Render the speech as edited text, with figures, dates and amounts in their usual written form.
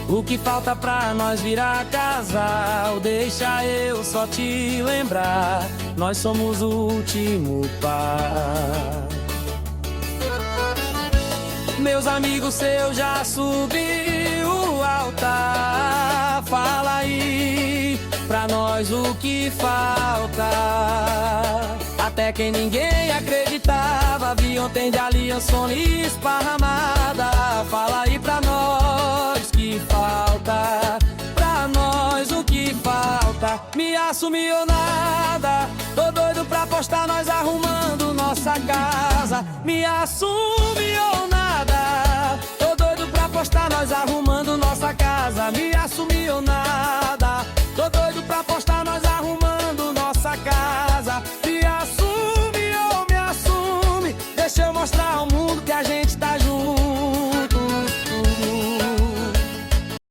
O que falta pra nós virar casal? Deixa eu só te lembrar, nós somos o último par. Meus amigos, seu já subiu o altar. Fala aí pra nós o que falta. Até quem ninguém acreditava vi ontem de aliança esparramada. Fala aí pra nós o que falta. Pra nós o que falta. Me assumiu ou nada. Tô doido pra postar nós arrumando nossa casa. Me assume ou nada. Tô doido pra postar nós arrumando nossa casa. Me assume ou nada. Tô doido pra postar nós arrumando nossa casa. Me assume ou me assume. Deixa eu mostrar ao mundo que a gente